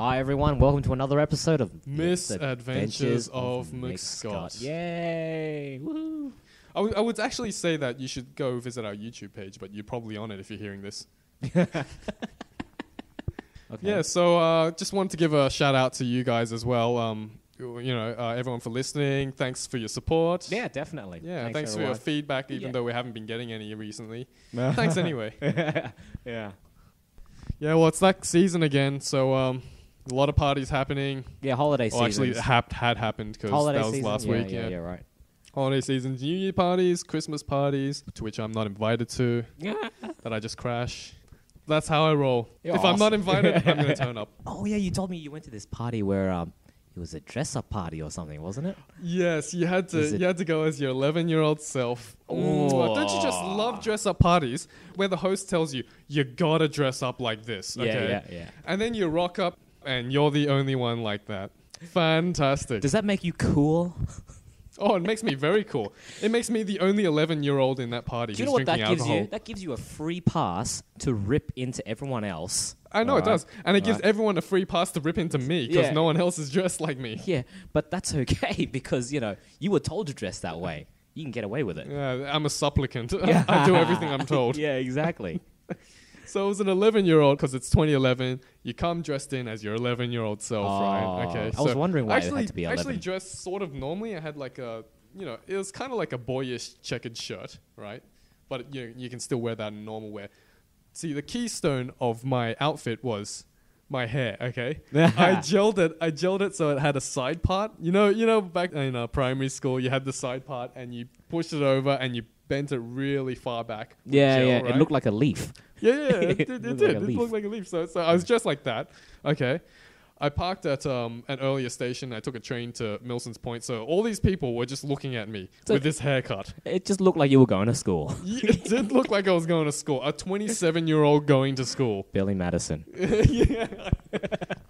Hi everyone, welcome to another episode of Misadventures of McScott. Yay! Woo! I would actually say that you should go visit our YouTube page, but you're probably on it if you're hearing this. Okay. Yeah, so just wanted to give a shout out to you guys as well. Everyone for listening. Thanks for your support. Yeah, definitely. Yeah, thanks for your feedback, even though we haven't been getting any recently. No. Thanks anyway. Yeah. Yeah, well, it's that season again, so a lot of parties happening. Yeah, holiday season. Actually, it had happened because that was last week. Yeah, right. Holiday seasons, New Year parties, Christmas parties, to which I'm not invited to, that I just crash. That's how I roll. You're if I'm not invited, I'm going to turn up. Oh, yeah, you told me you went to this party where it was a dress-up party or something, wasn't it? Yes, you had to go as your 11-year-old self. Oh. Don't you just love dress-up parties where the host tells you, you got to dress up like this, okay? Yeah. And then you rock up and you're the only one like that. Fantastic. Does that make you cool? Oh, it makes me very cool. It makes me the only 11-year-old in that party. Do you know what that gives you? That gives you a free pass to rip into everyone else. I know it does. And it gives everyone a free pass to rip into me because no one else is dressed like me. Yeah, but that's okay because, you were told to dress that way. You can get away with it. Yeah, I'm a supplicant. I do everything I'm told. Yeah, exactly. So as an 11-year-old, because it's 2011, you come dressed in as your 11-year-old self, right? Okay. I was wondering why it had to be 11. I actually dressed sort of normally. I had like it was kind of like a boyish checkered shirt, right? But you can still wear that in normal wear. See, the keystone of my outfit was my hair, okay? I gelled it so it had a side part. You know, back in primary school, you had the side part and you pushed it over and you bent it really far back. Yeah, gel, right? It looked like a leaf. Yeah, it did. It looked like a leaf. So I was just like that. Okay. I parked at an earlier station. I took a train to Milson's Point. So all these people were just looking at me with this haircut. It just looked like you were going to school. It did look like I was going to school. A 27-year-old going to school. Billy Madison. Yeah.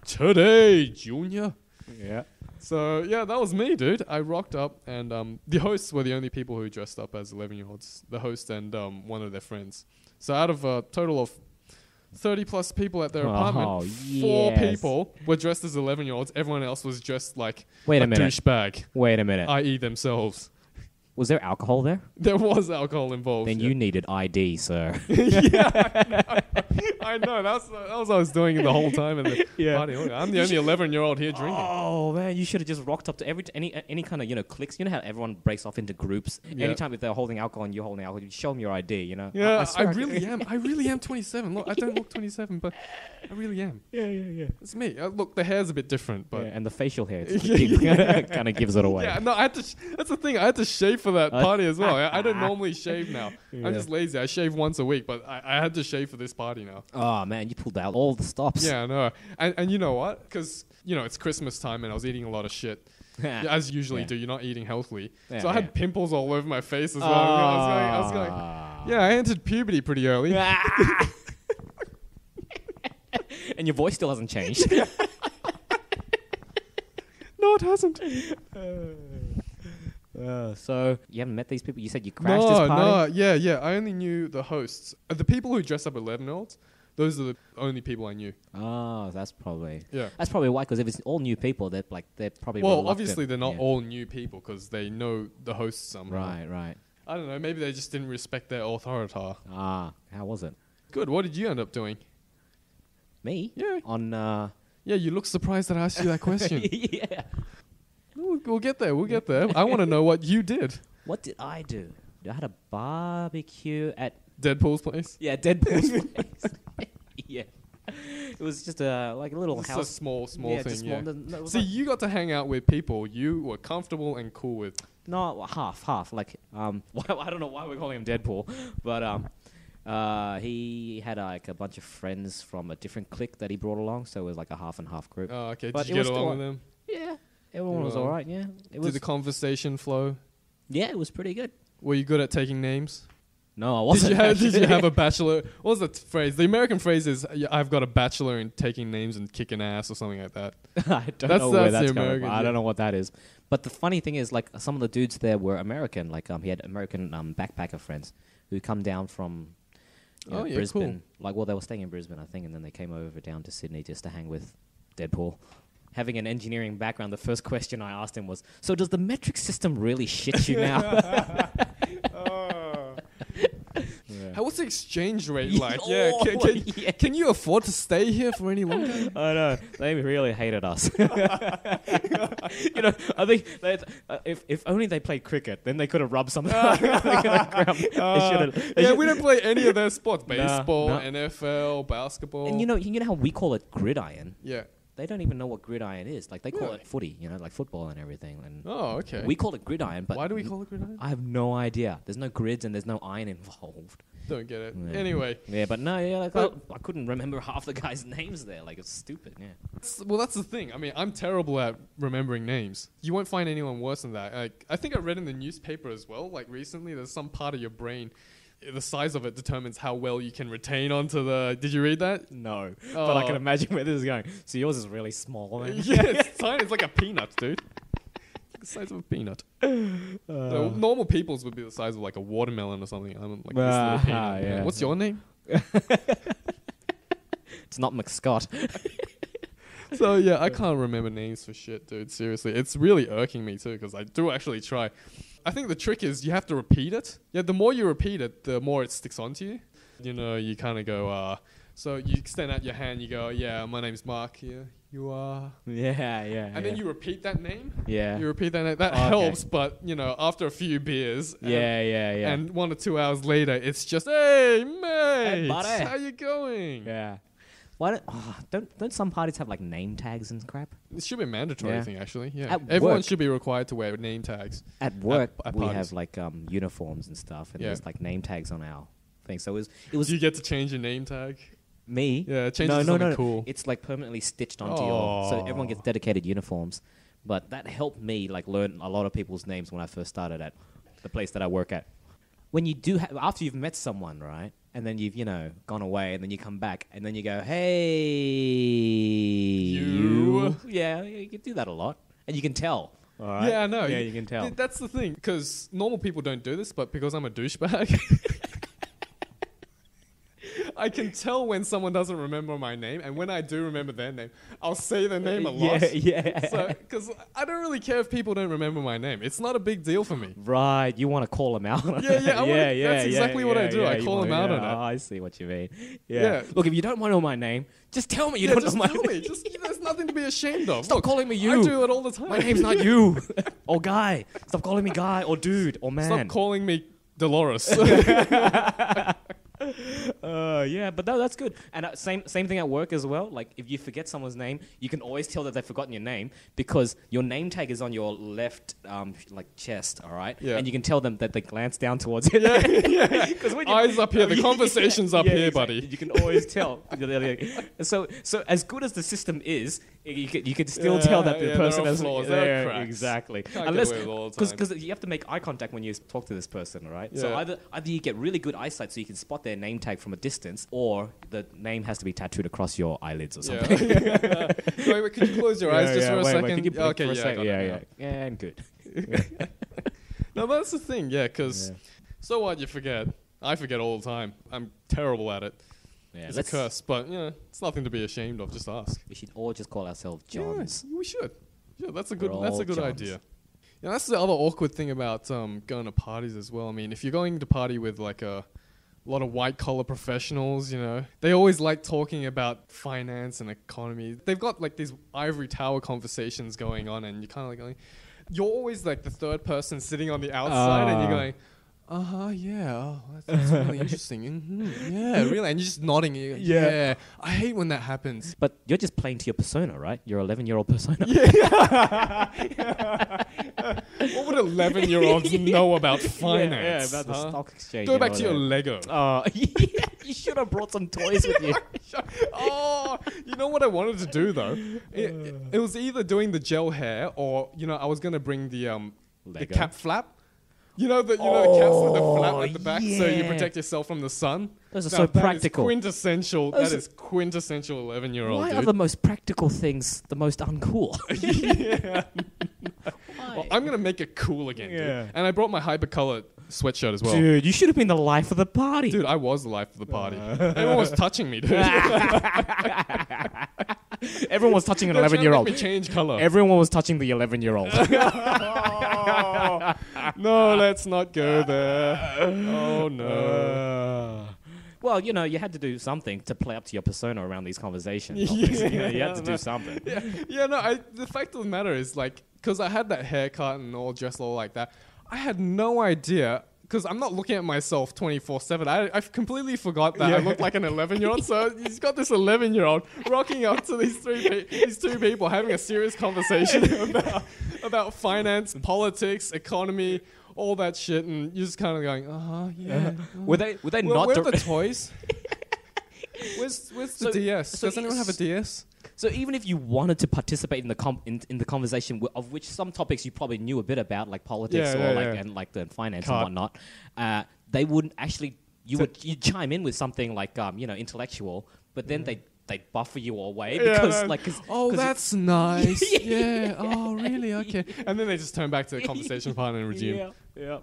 Today, Junior. Yeah. So, yeah, that was me, dude. I rocked up, and the hosts were the only people who dressed up as 11-year-olds. The host and one of their friends. So out of a total of 30-plus people at their apartment, 4 people were dressed as 11-year-olds. Everyone else was dressed like a douchebag. Wait a minute. I.e. themselves. Was there alcohol there? There was alcohol involved. Then you needed ID, sir. Yeah, I know. That was what I was doing the whole time in the party. I'm the only 11-year-old here drinking. Oh man, you should have just rocked up to any kind of cliques. You know how everyone breaks off into groups. Yeah. Anytime if they're holding alcohol and you're holding alcohol, you show them your ID. Yeah, I really am. I really am 27. Look, I don't look 27, but I really am. Yeah. It's me. Look, the hair's a bit different, but and the facial hair kind of gives it away. Yeah, no, that's the thing. I had to shave for that party as well. I don't normally shave now. Yeah. I'm just lazy. I shave once a week, but I had to shave for this party now. Oh man, you pulled out all the stops. Yeah, I know. And you know what? Because it's Christmas time and I was eating a lot of shit. As you usually do. You're not eating healthily. So I had pimples all over my face as well. I was going, yeah, I entered puberty pretty early. And your voice still hasn't changed. No, it hasn't. So you haven't met these people? You said you crashed this party? No, yeah. I only knew the hosts. The people who dress up 11-year-olds, those are the only people I knew. Oh, that's probably... Yeah. That's probably why, because if it's all new people, they're probably Well, reluctant. obviously they're not all new people because they know the hosts somehow. Right. I don't know, maybe they just didn't respect their authority. How was it? Good, what did you end up doing? Me? Yeah. Yeah, you look surprised that I asked you that question. Yeah. We'll get there. I want to know what you did. What did I do? I had a barbecue at... Deadpool's place? Yeah, Deadpool's place. Yeah. It was just a little house. It's a small thing, yeah. See, you got to hang out with people you were comfortable and cool with. No, half. Like, I don't know why we're calling him Deadpool, but he had like a bunch of friends from a different clique that he brought along, so it was like a half and half group. Oh, okay. Did you get along with them? Yeah. Everyone was all right, yeah. Did the conversation flow? Yeah, it was pretty good. Were you good at taking names? No, I wasn't. Did you have a bachelor? What was the phrase? The American phrase is, I've got a bachelor in taking names and kicking ass or something like that. I don't know where that's coming from. I don't know what that is. But the funny thing is, like, some of the dudes there were American. Like, he had American backpacker friends who come down from Brisbane. Cool. Like, well, they were staying in Brisbane, I think, and then they came over down to Sydney just to hang with Deadpool. Having an engineering background, the first question I asked him was, so does the metric system really shit you now? How what's the exchange rate like? Oh, Yeah, can you afford to stay here for any longer? I know. They really hated us. I think that, if only they played cricket, then they could have rubbed something. We don't play any of their sports. Baseball, no. NFL, basketball. And you know how we call it gridiron? Yeah. They don't even know what gridiron is. Like, they call it footy, like football and everything. And Oh, okay. we call it gridiron, but Why do we call it gridiron? I have no idea. There's no grids and there's no iron involved. Don't get it. Yeah. Anyway. Yeah, but no, I couldn't remember half the guys' names there. Like, it's stupid, yeah. Well, that's the thing. I mean, I'm terrible at remembering names. You won't find anyone worse than that. I think I read in the newspaper as well, like recently, there's some part of your brain, the size of it determines how well you can retain onto the... Did you read that? No. But I can imagine where this is going. So yours is really small, man. Yeah, it's tiny. It's like a peanut, dude. The size of a peanut. So normal people's would be the size of like a watermelon or something. I'm like this little peanut. yeah. What's your name? It's not McScott. So yeah, I can't remember names for shit, dude. Seriously, it's really irking me too because I do actually try. I think the trick is you have to repeat it. Yeah, the more you repeat it, the more it sticks onto you. You know, you kind of go, so you extend out your hand, you go, yeah, my name's Mark here. You are. Yeah. And then you repeat that name. Yeah. You repeat that name. That helps, but, after a few beers. And 1 or 2 hours later, it's just, hey, mate. Hey, buddy. How you going? Yeah. Why don't some parties have like name tags and crap? It should be a mandatory thing, actually. Yeah. At Everyone work. should be required to wear name tags. At work, at we parties. have like uniforms and stuff, and there's like name tags on our thing. So it was Do you get to change your name tag? me. Yeah, it changes to something cool. It's like permanently stitched onto your, so everyone gets dedicated uniforms. But that helped me like learn a lot of people's names when I first started at the place that I work at. When you do after you've met someone, right? And then you've, gone away, and then you come back, and then you go, hey, you. Yeah, you can do that a lot. And you can tell. All right? Yeah, I know. Yeah, you can tell. That's the thing, because normal people don't do this, but because I'm a douchebag, I can tell when someone doesn't remember my name, and when I do remember their name, I'll say their name a lot. Yeah. So, because I don't really care if people don't remember my name. It's not a big deal for me. Right, you want to call them out on it. That's exactly what I do. I call them out on it. Oh, I see what you mean. Yeah. Look, if you don't want to know my name, just tell me you don't know my name. Just tell me. There's nothing to be ashamed of. Stop calling me you. I do it all the time. My name's not you. Or guy. Stop calling me guy or dude or man. Stop calling me Dolores. Yeah, but that's good. And same thing at work as well. Like, if you forget someone's name, you can always tell that they've forgotten your name because your name tag is on your left, chest. All right. Yeah. And you can tell them that they glance down towards it. Yeah. Eyes up here. The conversation's up here, exactly. buddy. You can always tell. So as good as the system is, you can still tell that the person there are has flaws. There are cracks. Exactly. Can't get away with it all the time. Because you have to make eye contact when you talk to this person, right? Yeah. So either you get really good eyesight so you can spot their name tag from a distance, or the name has to be tattooed across your eyelids or something. Wait, could you close your eyes just for a second? Could you blink for a second? Yeah. Yeah, I'm good. No, but that's the thing, because so what, you forget. I forget all the time. I'm terrible at it. Yeah, It's a curse, but it's nothing to be ashamed of. Just ask. We should all just call ourselves Johns. Yeah, we should. Yeah, that's a We're good all idea. Yeah, that's the other awkward thing about going to parties as well. I mean, if you're going to party with like a lot of white collar professionals, they always like talking about finance and economy. They've got like these ivory tower conversations going on, and you're kind of like going, you're always like the third person sitting on the outside, and you're going, yeah, that's really interesting. Yeah, really. And you're just nodding. You're going, yeah, I hate when that happens. But you're just playing to your persona, right? Your 11-year-old persona. What would 11-year-olds know about finance? Yeah, about the stock exchange. Go back to your Lego. You should have brought some toys with you. You know what I wanted to do though? It was either doing the gel hair or I was gonna bring the cap flap. The caps with the flap at the back, so you protect yourself from the sun. Those are so practical. That is quintessential 11-year-old. Why dude. are the most practical things the most uncool? Well, I'm gonna make it cool again, dude. And I brought my hypercolored sweatshirt as well. Dude, you should have been the life of the party. Dude, I was the life of the party. Everyone was touching me, dude. Everyone was touching an They're trying to 11-year-old. make me change color. Everyone was touching the 11-year-old. No, let's not go there. Oh no. Well, you know, you had to do something to play up to your persona around these conversations. Obviously. You know, you had to do something. The fact of the matter is, like, because I had that haircut and all dressed all like that, I had no idea, because I'm not looking at myself 24/7. I completely forgot that I looked like an 11-year-old. So he's got this 11-year-old rocking up to these two people having a serious conversation about finance, politics, economy, all that shit, and you're just kind of going, yeah. Were they not? Where are the toys? Where's the DS? Does anyone have a DS? So even if you wanted to participate in the in the conversation, of which some topics you probably knew a bit about, like politics and like the finance and whatnot, they wouldn't actually. You'd chime in with something like intellectual, but then they'd buffer you away because that's nice. Yeah. Oh, really? Okay. And then they just turn back to the conversation part and resume. Yeah.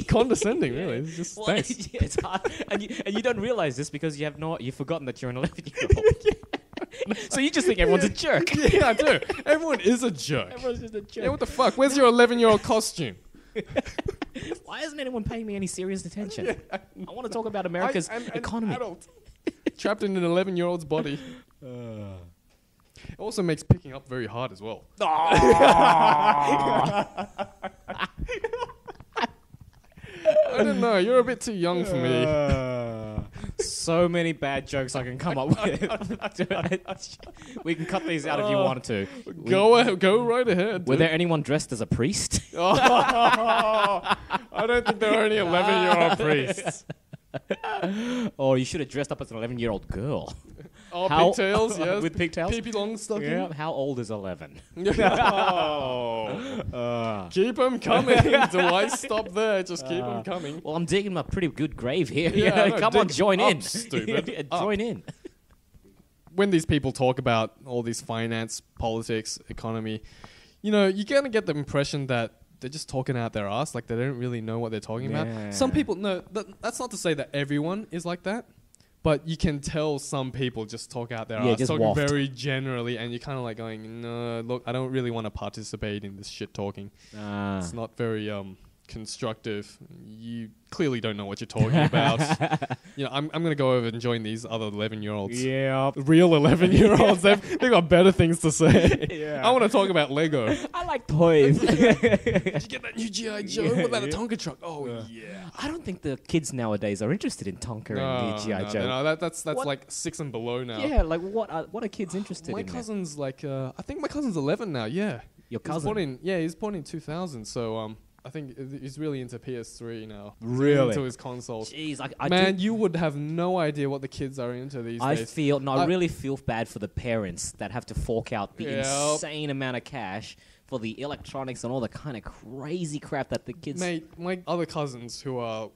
Condescending, really. It's just thanks. It's hard, and you don't realize this because you've forgotten that you're an 11-year-old. So you just think everyone's a jerk. Yeah, I do. Everyone is a jerk. Everyone's just a jerk. Yeah, what the fuck? Where's your 11-year-old costume? Why isn't anyone paying me any serious attention? I want to talk about America's economy. Adult. Trapped in an 11-year-old's body. It also makes picking up very hard as well. I don't know. You're a bit too young for me. So many bad jokes I can come up with. We can cut these out if you want to. Go right ahead. Were there anyone dressed as a priest? I don't think there were any 11-year-old priests. Or you should have dressed up as an 11-year-old girl. Oh, pigtails, yes. With pigtails? Pee-pee Longstocking. Yeah. How old is 11? Keep them coming. Do I stop there? Just keep them coming. Well, I'm digging a pretty good grave here. Yeah, no, come on, join in. Stupid. Join in. When these people talk about all these finance, politics, economy, you know, you're going to get the impression that they're just talking out their ass, like they don't really know what they're talking about. Some people, that's not to say that everyone is like that, but you can tell some people just talk out their ass, just talking waft. very generally, and you're kind of like going, no, look, I don't really want to participate in this shit talking. It's not very constructive. You clearly don't know what you're talking about. You know, I'm going to go over and join these other 11-year-olds. Yeah. Real 11-year-olds. They've got better things to say. Yeah. I want to talk about Lego. I like toys. Did you get that new G.I. Joe? What about the Tonka truck? Oh, yeah. I don't think the kids nowadays are interested in Tonka and the G.I. Joe. No, that's like 6 and below now. Yeah, like what are kids interested my in? My cousin's like, I think my cousin's 11 now, yeah. Your cousin? He's born in 2000, so I think he's really into PS3 now. Really? Into his consoles. Jeez, you would have no idea what the kids are into these days. I really feel bad for the parents that have to fork out the insane amount of cash for the electronics and all the kind of crazy crap that the kids... Mate, my other cousins who are,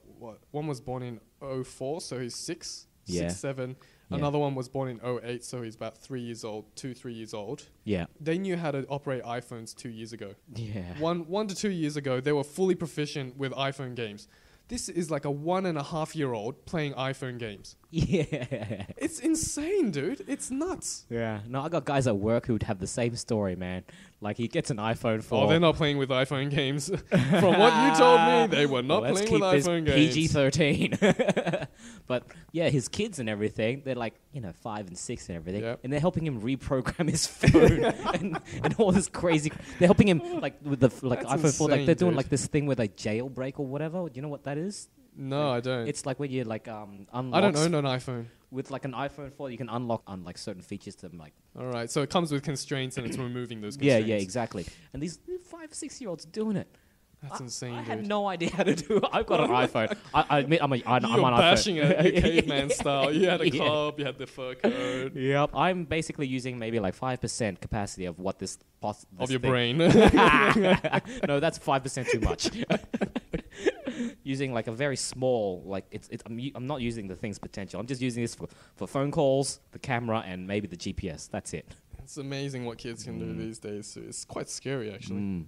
one was born in 04, so he's 6, 7. Yeah. Another one was born in 08, so he's about 3 years old, 3 years old. Yeah. They knew how to operate iPhones 2 years ago. Yeah. 1 to 2 years ago, they were fully proficient with iPhone games. This is like a 1.5-year-old playing iPhone games. Yeah. It's insane, dude. It's nuts. Yeah. No, I got guys at work who'd have the same story, man. Like, he gets an iPhone for... Oh, they're not playing with iPhone games. From what you told me, they were not playing with iPhone games. PG-13. But, yeah, his kids and everything, they're like, 5 and 6 and everything. Yep. And they're helping him reprogram his phone and all this crazy... They're helping him, like, with the iPhone 4. Like, they're doing, like, this thing where they jailbreak or whatever. Do you know what that is? No, I don't. It's like when you, like, unlock... I don't own an iPhone. With like an iPhone 4, you can unlock certain features to like. All right, so it comes with constraints, and it's removing those constraints. Yeah, exactly. And these 5-6-year-olds doing it. That's insane. I dude. had no idea how to do it. I've got an iPhone. I admit I'm on bashing iPhone. it, caveman style. You had a club, you had the fur coat. Yep, I'm basically using maybe like 5% capacity of what this of your brain. No, that's 5% too much. Using like a very small, like I'm not using the thing's potential. I'm just using this for phone calls, the camera, and maybe the GPS. That's it. It's amazing what kids can do these days. It's quite scary, actually.